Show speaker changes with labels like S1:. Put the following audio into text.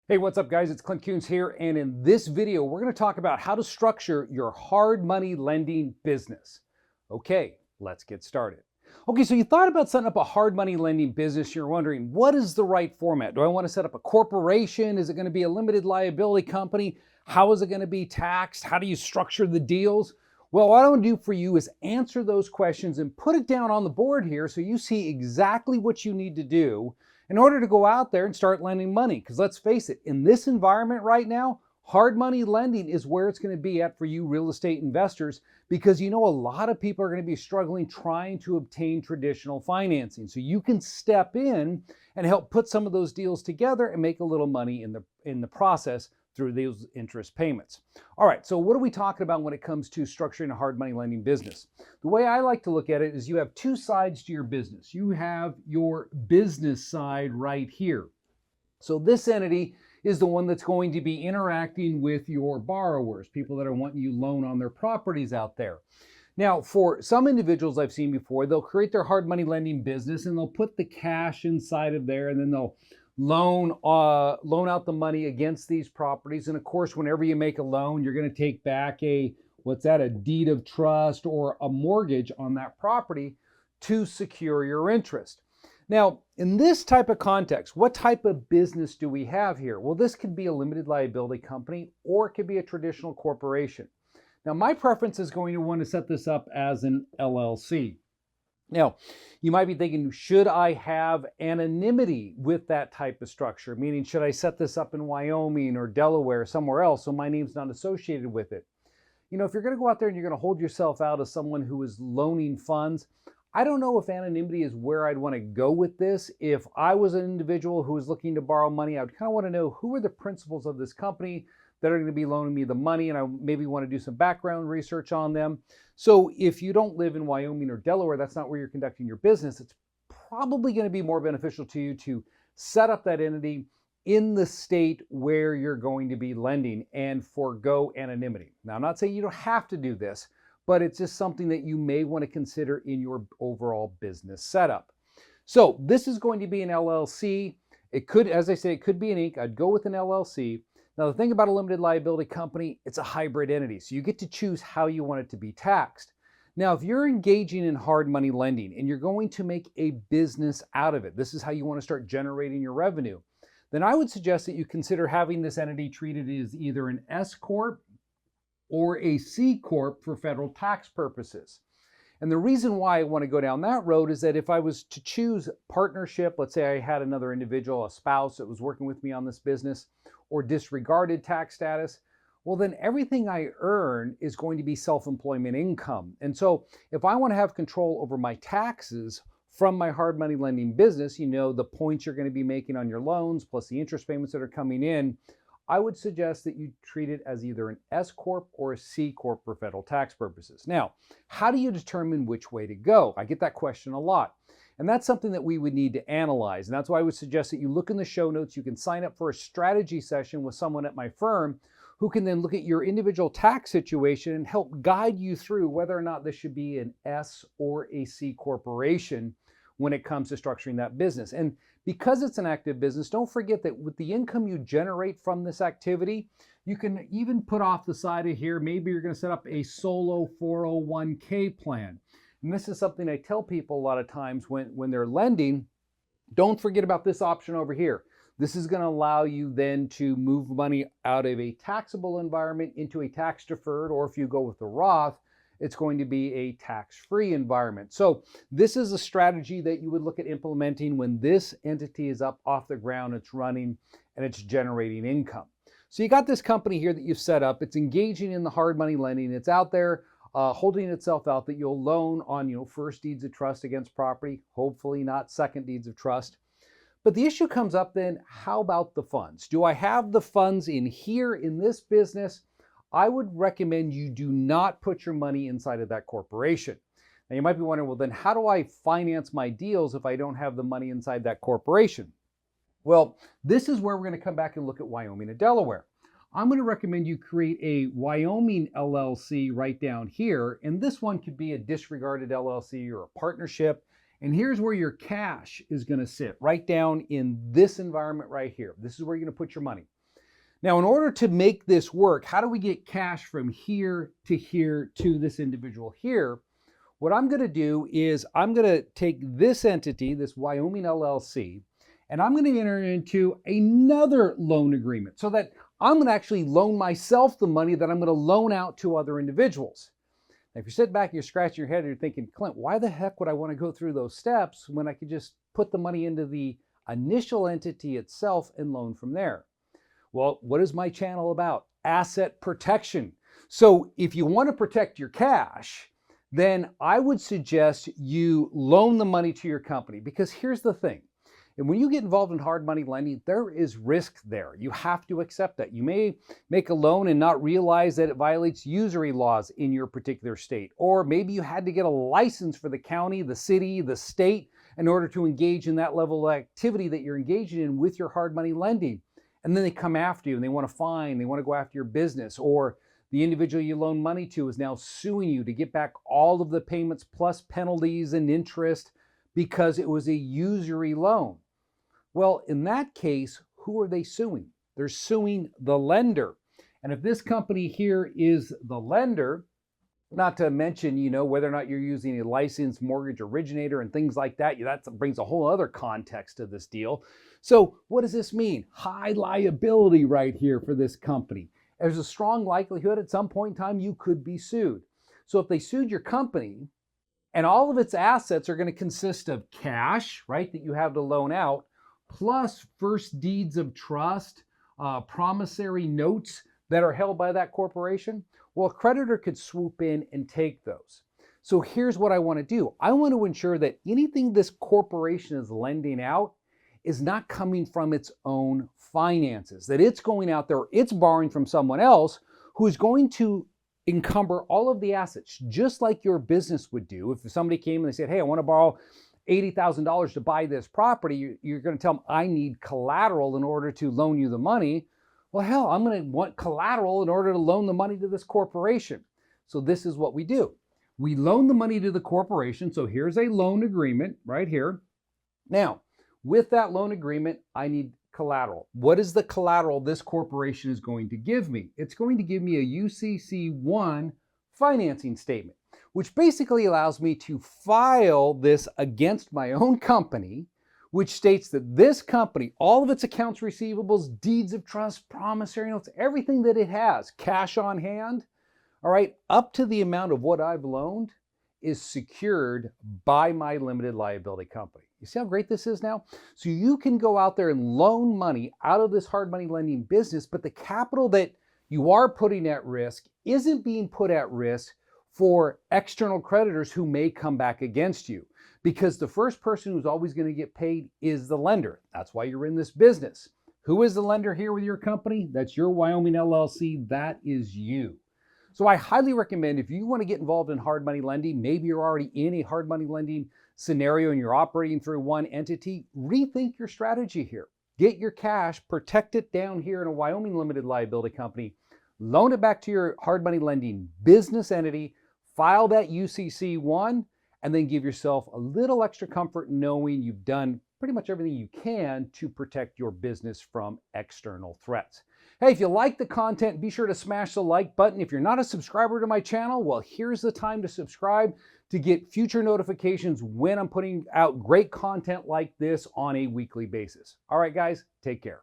S1: Hey, what's up guys? It's Clint Coons here, and in this video, we're going to talk about how to structure your hard money lending business. Okay, let's get started. Okay, so you thought about setting up a hard money lending business. You're wondering, what is the right format? Do I want to set up a corporation? Is it going to be a limited liability company? How is it going to be taxed? How do you structure the deals? Well, what I want to do for you is answer those questions and put it down on the board here so you see exactly what you need to do in order to go out there and start lending money. Because let's face it, in this environment right now, hard money lending is where it's going to be at for you real estate investors, because you know a lot of people are going to be struggling trying to obtain traditional financing. So you can step in and help put some of those deals together and make a little money in the process through those interest payments. All right, so what are we talking about when it comes to structuring a hard money lending business? The way I like to look at it is you have two sides to your business. You have your business side right here. So this entity is the one that's going to be interacting with your borrowers, people that are wanting you loan on their properties out there. Now, for some individuals I've seen before, they'll create their hard money lending business and they'll put the cash inside of there, and then they'll loan out the money against these properties. And of course, whenever you make a loan, you're going to take back a deed of trust or a mortgage on that property to secure your interest. Now, in this type of context, what type of business do we have here? Well, this could be a limited liability company, or it could be a traditional corporation. Now, my preference is going to want to set this up as an LLC. Now, you might be thinking, should I have anonymity with that type of structure? Meaning, should I set this up in Wyoming or Delaware or somewhere else so my name's not associated with it? You know, if you're going to go out there and you're going to hold yourself out as someone who is loaning funds, I don't know if anonymity is where I'd want to go with this. If I was an individual who was looking to borrow money, I would kind of want to know who are the principals of this company that are going to be loaning me the money, and I maybe want to do some background research on them. So if you don't live in Wyoming or Delaware, that's not where you're conducting your business, it's probably going to be more beneficial to you to set up that entity in the state where you're going to be lending and forego anonymity. Now, I'm not saying you don't have to do this, but it's just something that you may want to consider in your overall business setup. So this is going to be an LLC. It could, as I say, it could be an Inc. I'd go with an LLC. Now, the thing about a limited liability company, it's a hybrid entity, so you get to choose how you want it to be taxed. Now, if you're engaging in hard money lending and you're going to make a business out of it, this is how you want to start generating your revenue, then I would suggest that you consider having this entity treated as either an S Corp or a C Corp for federal tax purposes. And the reason why I want to go down that road is that if I was to choose partnership, let's say I had another individual, a spouse that was working with me on this business, or disregarded tax status, well, then everything I earn is going to be self-employment income. And so if I want to have control over my taxes from my hard money lending business, you know, the points you're going to be making on your loans, plus the interest payments that are coming in, I would suggest that you treat it as either an S Corp or a C Corp for federal tax purposes. Now, how do you determine which way to go? I get that question a lot. And that's something that we would need to analyze. And that's why I would suggest that you look in the show notes. You can sign up for a strategy session with someone at my firm who can then look at your individual tax situation and help guide you through whether or not this should be an S or a C corporation when it comes to structuring that business. And because it's an active business, don't forget that with the income you generate from this activity, you can even put off the side of here, maybe you're going to set up a solo 401k plan. And this is something I tell people a lot of times when they're lending. Don't forget about this option over here. This is going to allow you then to move money out of a taxable environment into a tax deferred, or if you go with the Roth, it's going to be a tax-free environment. So this is a strategy that you would look at implementing when this entity is up off the ground, it's running, and it's generating income. So you got this company here that you've set up. It's engaging in the hard money lending. It's out there holding itself out that you'll loan on, you know, first deeds of trust against property, hopefully not second deeds of trust. But the issue comes up then, how about the funds? Do I have the funds in here in this business? I would recommend you do not put your money inside of that corporation. Now you might be wondering, well, then how do I finance my deals if I don't have the money inside that corporation? Well, this is where we're going to come back and look at Wyoming and Delaware. I'm going to recommend you create a Wyoming LLC right down here, and this one could be a disregarded LLC or a partnership, And here's where your cash is going to sit, right down in this environment right here. This is where you're going to put your money. Now, in order to make this work, how do we get cash from here to this individual here? What I'm going to do is I'm going to take this entity, this Wyoming LLC, and I'm going to enter into another loan agreement so that I'm going to actually loan myself the money that I'm going to loan out to other individuals. Now, if you're sitting back and you're scratching your head and you're thinking, Clint, why the heck would I want to go through those steps when I could just put the money into the initial entity itself and loan from there? Well, what is my channel about? Asset protection. So if you want to protect your cash, then I would suggest you loan the money to your company, because here's the thing. And when you get involved in hard money lending, there is risk there. You have to accept that. You may make a loan and not realize that it violates usury laws in your particular state. Or maybe you had to get a license for the county, the city, the state in order to engage in that level of activity that you're engaging in with your hard money lending. And then they come after you and they want to fine, they want to go after your business, or the individual you loan money to is now suing you to get back all of the payments plus penalties and interest because it was a usury loan. Well, in that case, who are they suing? They're suing the lender. And if this company here is the lender, not to mention, whether or not you're using a licensed mortgage originator and things like that, that brings a whole other context to this deal. So what does this mean? High liability right here for this company. There's a strong likelihood at some point in time you could be sued. So if they sued your company and all of its assets are going to consist of cash, right, that you have to loan out, plus first deeds of trust, promissory notes that are held by that corporation, well, a creditor could swoop in and take those. So here's what I want to do. I want to ensure that anything this corporation is lending out is not coming from its own finances, that it's going out there, it's borrowing from someone else who is going to encumber all of the assets, just like your business would do. If somebody came and they said, hey, I want to borrow $80,000 to buy this property, you're going to tell them, I need collateral in order to loan you the money. Well, hell, I'm going to want collateral in order to loan the money to this corporation. So this is what we do. We loan the money to the corporation. So here's a loan agreement right here. Now, with that loan agreement, I need collateral. What is the collateral this corporation is going to give me? It's going to give me a UCC-1 financing statement, which basically allows me to file this against my own company, which states that this company, all of its accounts receivables, deeds of trust, promissory notes, everything that it has, cash on hand, all right, up to the amount of what I've loaned is secured by my limited liability company. You see how great this is now? So you can go out there and loan money out of this hard money lending business, but the capital that you are putting at risk isn't being put at risk for external creditors who may come back against you, because the first person who's always going to get paid is the lender. That's why you're in this business. Who is the lender here with your company? That's your Wyoming LLC. That is you. So I highly recommend, if you want to get involved in hard money lending, maybe you're already in a hard money lending scenario and you're operating through one entity, rethink your strategy here. Get your cash, protect it down here in a Wyoming limited liability company, loan it back to your hard money lending business entity, file that UCC-1, and then give yourself a little extra comfort knowing you've done pretty much everything you can to protect your business from external threats. Hey, if you like the content, be sure to smash the like button. If you're not a subscriber to my channel, well, here's the time to subscribe to get future notifications when I'm putting out great content like this on a weekly basis. All right, guys, take care.